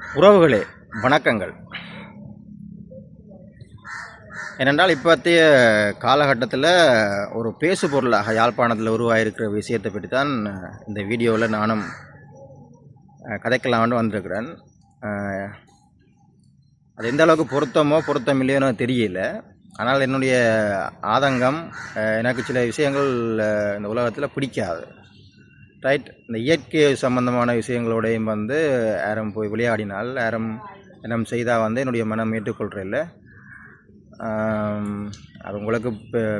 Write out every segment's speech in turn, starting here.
உறவுகளே வணக்கங்கள். ஏனென்றால் இப்போத்தைய காலகட்டத்தில் ஒரு பேசு பொருளாக யாழ்ப்பாணத்தில் உருவாகிருக்கிற விஷயத்தை பற்றி தான் இந்த வீடியோவில் நானும் கதைக்கலாம்னு வந்திருக்கிறேன். அது எந்த அளவுக்கு பொருத்தம் இல்லையோன்னு தெரியல. ஆனால் என்னுடைய ஆதங்கம், எனக்கு சில விஷயங்கள் இந்த உலகத்தில் பிடிக்காது. ரைட், இந்த இயற்கை சம்பந்தமான விஷயங்களோடையும் யாரும் போய் விளையாடினால், யாரும் என்ன செய்தால் என்னுடைய மனம் ஏற்றுக்கொள்கிறதில்ல. அது உங்களுக்கு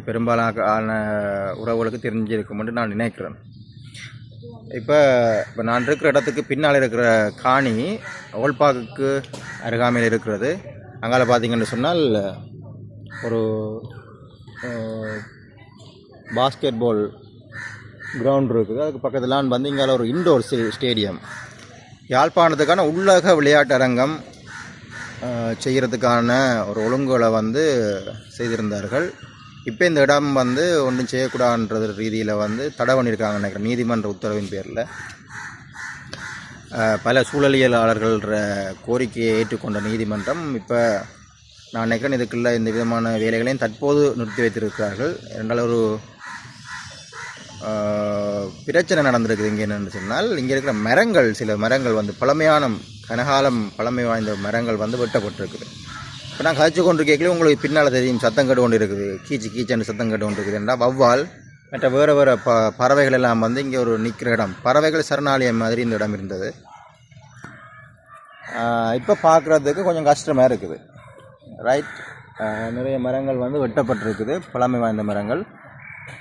பெரும்பாலான உறவுகளுக்கு தெரிஞ்சிருக்கும்னு நான் நினைக்கிறேன். இப்போ நான் இருக்கிற இடத்துக்கு பின்னால் இருக்கிற காணி ஓல்பாக்குக்கு அருகாமையில் இருக்கிறது. அங்கால பார்த்தீங்கன்னு சொன்னால் ஒரு பாஸ்கெட் பால் கிரவுண்ட் இருக்குது. அதுக்கு பக்கத்தில் இங்கே ஒரு இண்டோர் ஸ்டேடியம், யாழ்ப்பாணத்துக்கான உள்ளக விளையாட்டரங்கம் செய்கிறதுக்கான ஒரு ஒழுங்குகளை செய்திருந்தார்கள். இப்போ இந்த இடம் ஒன்றும் செய்யக்கூடாதுன்ற ரீதியில் தடை பண்ணியிருக்காங்க நினைக்கிறேன், நீதிமன்ற உத்தரவின் பேரில். பல சூழலியலாளர்கள கோரிக்கையை ஏற்றுக்கொண்ட நீதிமன்றம் இப்போ நான் நினைக்கிறேன் இதுக்குள்ள இந்த விதமான வேலைகளையும் தற்போது நிறுத்தி வைத்திருக்கிறார்கள். என்றால் ஒரு பிரச்சனை நடந்திருக்குது. இங்கே என்னென்னு சொன்னால், இங்கே இருக்கிற மரங்கள், சில மரங்கள் பழமையான கனகாலம் பழமை வாய்ந்த மரங்கள் வெட்டப்பட்டிருக்குது. இப்போ நான் கழிச்சு கொண்டு கேட்கல, உங்களுக்கு பின்னால் தெரியும் சத்தம் கட்டு கொண்டு இருக்குது, கீச்சன்னு சத்தம் கட்டு கொண்டு இருக்குது. என்றால் வௌவால் மற்ற வேறு பறவைகள் எல்லாம் இங்கே ஒரு நிற்கிற இடம், பறவைகள் சரணாலயம் மாதிரி இந்த இடம் இருந்தது. இப்போ பார்க்குறதுக்கு கொஞ்சம் கஷ்டமாக இருக்குது. ரைட், நிறைய மரங்கள் வெட்டப்பட்டிருக்குது, பழமை வாய்ந்த மரங்கள்.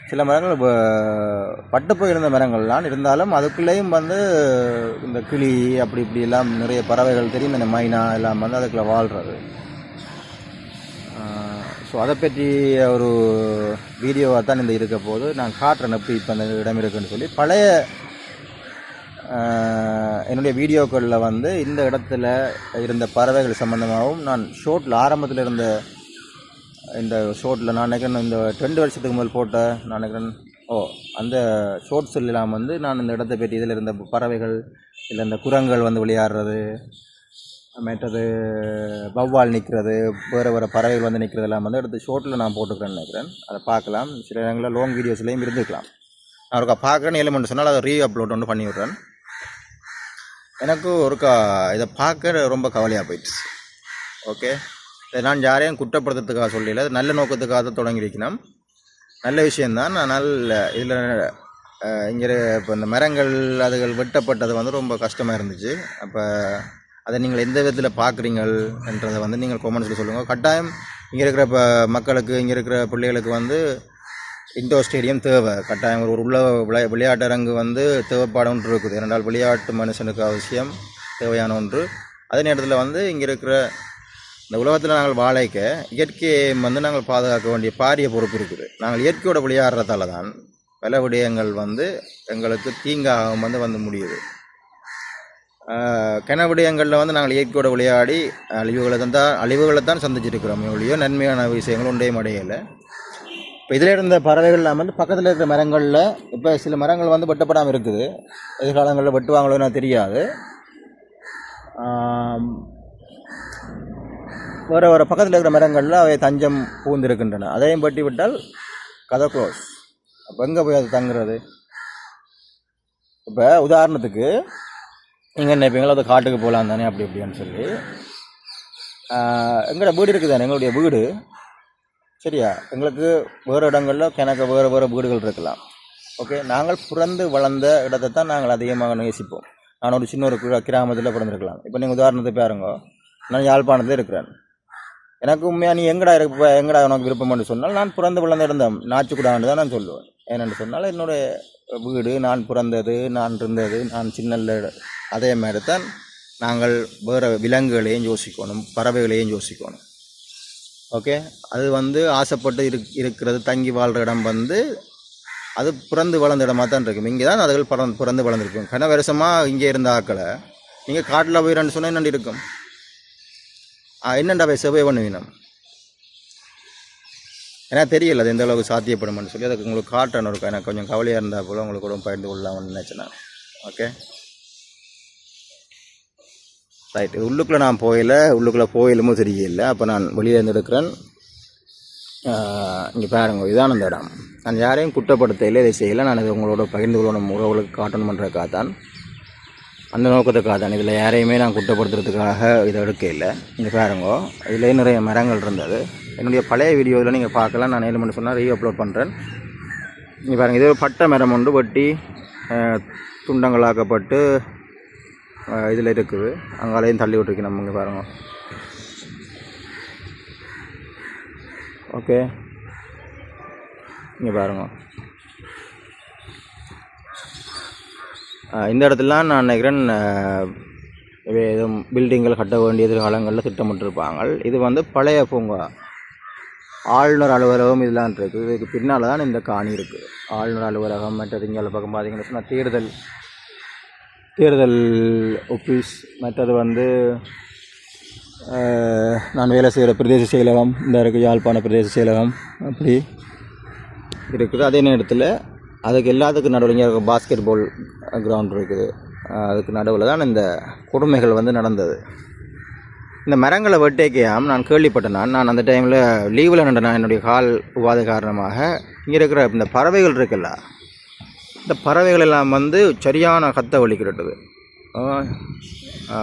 சில மரங்கள் பட்டு போயிருந்த மரங்கள்லாம் இருந்தாலும் அதுக்குள்ளேயும் இந்த கிளி அப்படி இப்படி எல்லாம் நிறைய பறவைகள் தெரியும், இந்த மைனா எல்லாம் அதுக்குள்ளே வாழ்கிறது. ஸோ அதை பற்றி ஒரு வீடியோவாக தான் இந்த இருக்க போது நான் காட்டுறேன் எப்படி இப்போ அந்த இடம் இருக்குன்னு சொல்லி. பழைய என்னுடைய வீடியோக்களில் இந்த இடத்துல இருந்த பறவைகள் சம்மந்தமாகவும் நான் ஷோட்டில் ஆரம்பத்தில் இருந்த இந்த ஷோட்டில் நான் நினைக்கிறேன் இந்த 2 வருஷத்துக்கு முதல் போட்ட நான் நினைக்கிறேன் அந்த ஷோட்ஸ் எல்லாம் நான் இந்த இடத்தை பற்றி இதில் இருந்த பறவைகள் இல்லை இந்த குரங்கள் விளையாடுறது, மற்றது வௌவால் நிற்கிறது, வேறு பறவைகள் நிற்கிறது எல்லாம் எடுத்து ஷோட்டில் நான் போட்டுக்கிறேன்னு நினைக்கிறேன். அதை பார்க்கலாம். சில இடங்களில் லாங் வீடியோஸ்லேயும் இருந்துக்கலாம். நான் ஒருக்கா பார்க்குறேன்னு எலிமெண்ட் சொன்னால் அதை அப்லோட் பண்ணி விட்றேன். எனக்கு ஒருக்கா இதை பார்க்க ரொம்ப கவலையாக போயிடுச்சு. ஓகே, நான் யாரையும் குற்றப்படுத்துறதுக்காக சொல்லல, அது நல்ல நோக்கத்துக்காக தான் தொடங்கியிருக்கணும், நல்ல விஷயந்தான். ஆனால் இதில் இங்கே இப்போ இந்த மரங்கள் அதுகள் வெட்டப்பட்டது ரொம்ப கஷ்டமாக இருந்துச்சு. அப்போ அதை நீங்கள் எந்த விதத்தில் பார்க்குறீங்கன்றதை நீங்கள் கமெண்ட்ஸில் சொல்லுங்கள். கட்டாயம் இங்கே இருக்கிற மக்களுக்கு, இங்கே இருக்கிற பிள்ளைகளுக்கு இண்டோர் ஸ்டேடியம் தேவை. கட்டாயம் ஒரு உள்ள விளையாட்டரங்கு தேவைப்பாடு இருக்குது. ஏனென்றால் விளையாட்டு மனுஷனுக்கு அவசியம் தேவையான ஒன்று. அதே நேரத்தில் இங்கே இருக்கிற இந்த உலகத்தில் நாங்கள் வாழைக்க இயற்கையை நாங்கள் பாதுகாக்க வேண்டிய பாரிய பொறுப்பு இருக்குது. நாங்கள் இயற்கையோட விளையாடுறதால தான் பல விடயங்கள் எங்களுக்கு தீங்காக முடியுது. கிண விடயங்களில் நாங்கள் இயற்கையோட விளையாடி அழிவுகளை தான் சந்திச்சிருக்கிறோம். எவ்வளோ நன்மையான விஷயங்கள் ஒன்றையும் அடையலை. இப்போ இதில் இருந்த பறவைகள் எல்லாம் பக்கத்தில் இருக்கிற மரங்களில் இப்போ சில மரங்கள் வெட்டப்படாமல் இருக்குது. எதிர்காலங்களில் வெட்டுவாங்களோ தெரியாது. வேறு பக்கத்தில் இருக்கிற மரங்களில் அவை தஞ்சம் பூந்திருக்கின்றன. அதையும் பட்டி விட்டால் கதை க்ளோஸ். அப்போ எங்கே போய் அது தங்குறது? இப்போ உதாரணத்துக்கு நீங்கள் நினைப்பீங்களா, அது காட்டுக்கு போகலாம் தானே அப்படி இப்படின்னு சொல்லி. எங்களோட வீடு இருக்குது தானே, எங்களுடைய வீடு சரியா, எங்களுக்கு வேறு இடங்களில் கிணக்கு வேறு வீடுகள் இருக்கலாம். ஓகே, நாங்கள் பிறந்து வளர்ந்த இடத்தை தான் நாங்கள் அதிகமாக நேசிப்போம். நான் ஒரு சின்ன ஒரு கிராமத்தில் பிறந்திருக்கலாம். இப்போ நீங்கள் உதாரணத்துக்கு பாருங்க, நான் யாழ்ப்பாணத்தில் இருக்கிறேன். எனக்கு உண்மையாக நீ எங்கடா உனக்கு விருப்பம்னு சொன்னால், நான் பிறந்து வளர்ந்த இடம் நாச்சுக்குடான்னு தான் நான் சொல்லுவேன். ஏனென்று சொன்னால் என்னுடைய வீடு, நான் பிறந்தது, நான் இருந்தது, நான் சின்ன அதே மாதிரி தான் நாங்கள் வேறு விலங்குகளையும் யோசிக்கணும், பறவைகளையும் யோசிக்கணும். ஓகே, அது ஆசைப்பட்டு இருக்கிறது தங்கி வாழ்கிற இடம் அது பிறந்து வளர்ந்த இடமா தான் இருக்கும். இங்கே தான் அதுகள் பிறந்து வளர்ந்துருக்கும். கன வருஷமாக இங்கே இருந்த ஆக்களை நீங்கள் காட்டில் போயிடன்னு சொன்னால் என்னென்னு இருக்கும்? என்னண்டா போய் செவ்வாய் பண்ணுவீனம்? ஏன்னா தெரியல அது எந்த அளவுக்கு சாத்தியப்படும்னு சொல்லி அதுக்கு உங்களுக்கு காட்டணும் இருக்கும். எனக்கு கொஞ்சம் கவலையாக இருந்தால் போல் உங்களுக்கு கூட பகிர்ந்து கொள்ளலாம்னு நினச்சேன். ஓகே, ரைட், இது உள்ளுக்குள்ளே நான் உள்ளுக்குள்ளே போயிலுமோ தெரியல. அப்போ நான் வெளியே இருந்து எடுக்கிறேன். இங்கே பாருங்க, இதான் அந்த இடம். நான் யாரையும் குற்றப்படுத்தையில் இதை செய்யலை. நான் இது உங்களோட பகிர்ந்து கொள்ளணும், உறவுகளுக்கு காட்டணும் பண்ணுறதுக்காக தான், அந்த நோக்கத்துக்காக தான். இதில் யாரையுமே நான் குற்றப்படுத்துறதுக்காக இதை எடுக்க இல்லை. இங்கே பாருங்க, இதில் நிறைய மரங்கள் இருந்தது. என்னுடைய பழைய வீடியோவில் நீங்கள் பார்க்கலாம். நான் என்ன பண்ண சொன்னால் அப்லோட் பண்ணுறேன். இங்கே பாருங்கள், இது ஒரு பட்டை மரம் ஒன்று வெட்டி துண்டங்களாக்கப்பட்டு இதில் இருக்குது. அங்காலையும் தள்ளி விட்டுருக்கு நம்ம. இங்கே பாருங்கள். ஓகே, இங்கே பாருங்கள். இந்த இடத்துலாம் நான் நினைக்கிறேன் எதுவும் பில்டிங்கள் கட்ட வேண்டிய எதிர்காலங்களில் திட்டமிட்டிருப்பாங்க. இது வந்து பழைய பூங்கா, ஆளுநர் அலுவலகம் இதெல்லாம் இருக்குது. இதுக்கு பின்னால் தான் இந்த காணி இருக்குது. ஆளுநர் அலுவலகம் மற்றது இங்கே பக்கம் பார்த்தீங்கன்னு சொன்னால் தேர்தல் ஆஃபீஸ், மற்றது வந்து நான் வேலை செய்கிற பிரதேச செயலகம் இந்த இருக்குது, யாழ்ப்பாண பிரதேச செயலகம் அப்படி இருக்குது. அதே நேரத்தில் அதுக்கு எல்லாத்துக்கும் நடுவில் இங்கே பாஸ்கெட் பால் கிரவுண்ட் இருக்குது. அதுக்கு நடுவில் தான் இந்த கொடுமைகள் வந்து நடந்தது. இந்த மரங்களை வெட்டேக்கையாம் நான் கேள்விப்பட்டேன். நான் அந்த டைமில் லீவில் நின்றேன். என்னுடைய கால் உபாதை காரணமாக இங்கே இருக்கிற இந்த பறவைகள் இருக்குல்ல, இந்த பறவைகள் எல்லாம் வந்து சரியான கத்த வலிக்கிட்டது.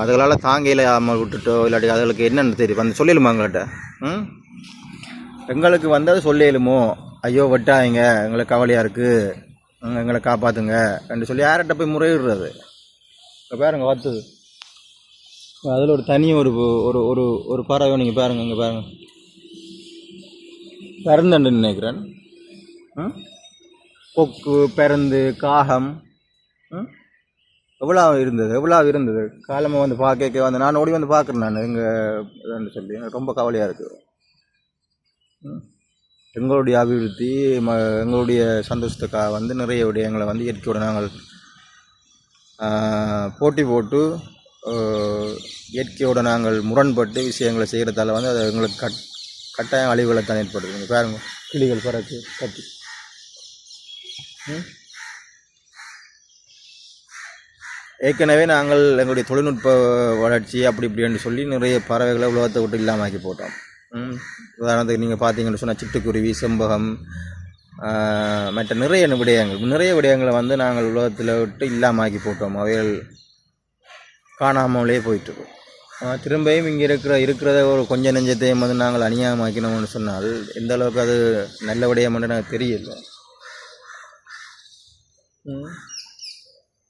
அதுகளால் தாங்கையில் விட்டுட்டோ இல்லாட்டி அதுகளுக்கு என்னென்னு தெரியும் வந்து சொல்லிடுமா எங்கள்கிட்ட? எங்களுக்கு வந்து அது சொல்லிடுமோ, ஐயோ வெட்டாதீங்க, எங்களுக்கு கவலையாக இருக்குது, எங்களை காப்பாற்றுங்க என்று சொல்லி யார்கிட்ட போய் முறையிடுறது? இப்போ பாருங்கள் வாத்துது. அதில் ஒரு தனி ஒரு ஒரு ஒரு பறவை நீங்கள் பாருங்கள். இங்கே பாருங்கள், பறந்துன்னு நினைக்கிறேன். கொக்கு, பறந்து, காகம் எவ்வளோ இருந்தது. காலமாக வந்து பார்க்க வந்து நான் ஓடி வந்து பார்க்குறேன். நான் எங்கே சொல்லி ரொம்ப கவலையாக இருக்குது. எங்களுடைய அபிவிருத்தி எங்களுடைய சந்தோஷத்துக்காக வந்து நிறைய விடயங்களை வந்து இயற்கையோடு நாங்கள் போட்டி போட்டு இயற்கையோடு நாங்கள் முரண்பட்டு விஷயங்களை செய்கிறதால வந்து அது எங்களுக்கு கட்டாயம் அழிவுகளை தான் ஏற்படுது. நீங்கள் பாருங்க, கிளிகள் பறக்கு கட்டி. ஏற்கனவே நாங்கள் எங்களுடைய தொழில்நுட்ப வளர்ச்சி அப்படி இப்படின்னு சொல்லி நிறைய பறவைகளை உலகத்தை விட்டு இல்லாமக்கி போட்டோம். உதாரணத்துக்கு நீங்கள் பார்த்தீங்கன்னு சொன்னால் சிட்டுக்குருவி, செம்பகம், மற்ற நிறைய விடயங்களை வந்து நாங்கள் உலகத்தில் விட்டு இல்லாமக்கி போட்டோம். அவைகள் காணாமலே போயிட்டு திரும்பியும் இங்கே இருக்கிறத ஒரு கொஞ்சம் நெஞ்சத்தையும் வந்து நாங்கள் அநியாயமாக்கினோம்னு சொன்னால் எந்த அளவுக்கு அது நல்ல விடயம்னு எனக்கு தெரியல.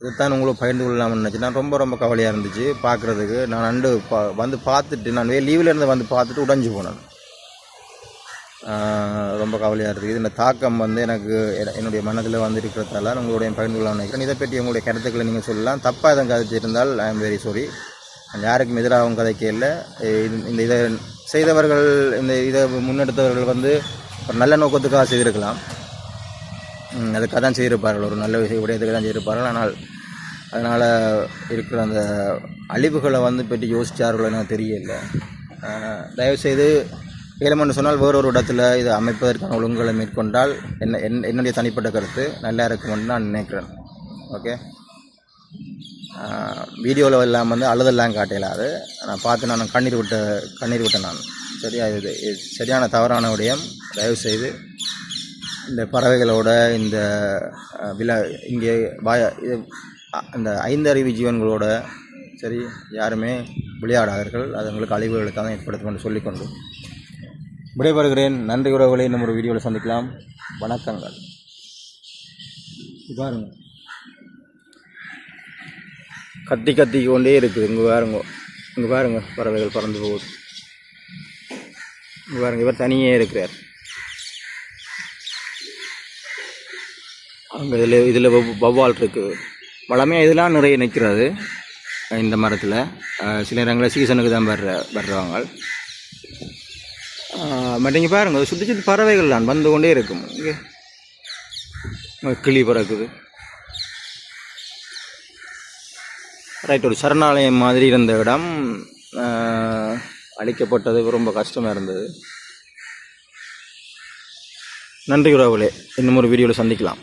இதுதான் உங்களுக்கு பகிர்ந்து கொள்ளலாம்னு நினச்சி நான் ரொம்ப கவலையாக இருந்துச்சு பார்க்குறதுக்கு. நான் வந்து பார்த்துட்டு நான் லீவில் இருந்து வந்து பார்த்துட்டு உடைஞ்சு போனேன். ரொம்ப கவலையாக இருக்குது. இந்த தாக்கம் வந்து எனக்கு என்னுடைய மனதில் வந்து இருக்கிறதால உங்களுடைய பகிர்ந்து கொள்ளலாம்னு நினைக்கிறேன். இதை பற்றி உங்களுடைய கருத்துக்களை நீங்கள் சொல்லலாம். தப்பாக எதுவும் கதைச்சிருந்தால் ஐ எம் வெரி சாரி. நான் யாருக்கும் எதிராகவும் கதைக்க இல்லை. இதை செய்தவர்கள், இதை முன்னெடுத்தவர்கள் வந்து ஒரு நல்ல நோக்கத்துக்காக செய்திருக்கலாம். அதுக்காக தான் செய்திருப்பார்கள், ஒரு நல்ல விடயத்துக்கு தான் செய்திருப்பார்கள். ஆனால் அதனால் இருக்கிற அந்த அழிவுகளை வந்து பற்றி யோசித்தார்களோ எனக்கு தெரியல. தயவுசெய்து ஏலமென்று சொன்னால் வேறொரு இடத்துல இதை அமைப்பதற்கான ஒழுங்குகளை மேற்கொண்டால் என்னுடைய தனிப்பட்ட கருத்து நல்லா இருக்குமென்று நான் நினைக்கிறேன். ஓகே, வீடியோவில் எல்லாம் வந்து அழுதெல்லாம் காட்டலாது. நான் பார்த்து நான் கண்ணீர் விட்டேன் நான். சரியா, இது சரியான தவறான விடயம். தயவுசெய்து இந்த பறவைகளோட இந்த இங்கே இந்த 5 அறிவு ஜீவன்களோட சரி யாருமே விளையாடாதீர்கள். அது உங்களுக்கு அழிவுகளுக்கு தான் ஏற்படுத்தும் என்று சொல்லிக்கொண்டு விடைபெறுகிறேன். நன்றி உறவுகளை இன்னும் ஒரு வீடியோவில் சந்திக்கலாம். வணக்கங்கள். பாருங்க, கத்தி கொண்டே இருக்குது. இங்கே பாருங்க பறவைகள் பறந்து போகுது. இங்கே பாருங்க, இவர் தனியே இருக்கிறார். அங்கே இதில் வௌவால் இருக்குது. வளமையாக இதெல்லாம் நிறைய நிற்கிறது இந்த மரத்தில். சில நேரங்களில் சீசனுக்கு தான் வர்றவங்க. மற்ற இங்கே பாருங்கள், சுற்றி பறவைகள் தான் வந்து கொண்டே இருக்கும். இங்கே கிளி பறக்குது. ரைட், ஒரு சரணாலயம் மாதிரி இருந்த இடம் அழிக்கப்பட்டது. ரொம்ப கஷ்டமாக இருந்தது. நன்றி உறவுகளே, இன்னும் ஒரு வீடியோவில் சந்திக்கலாம்.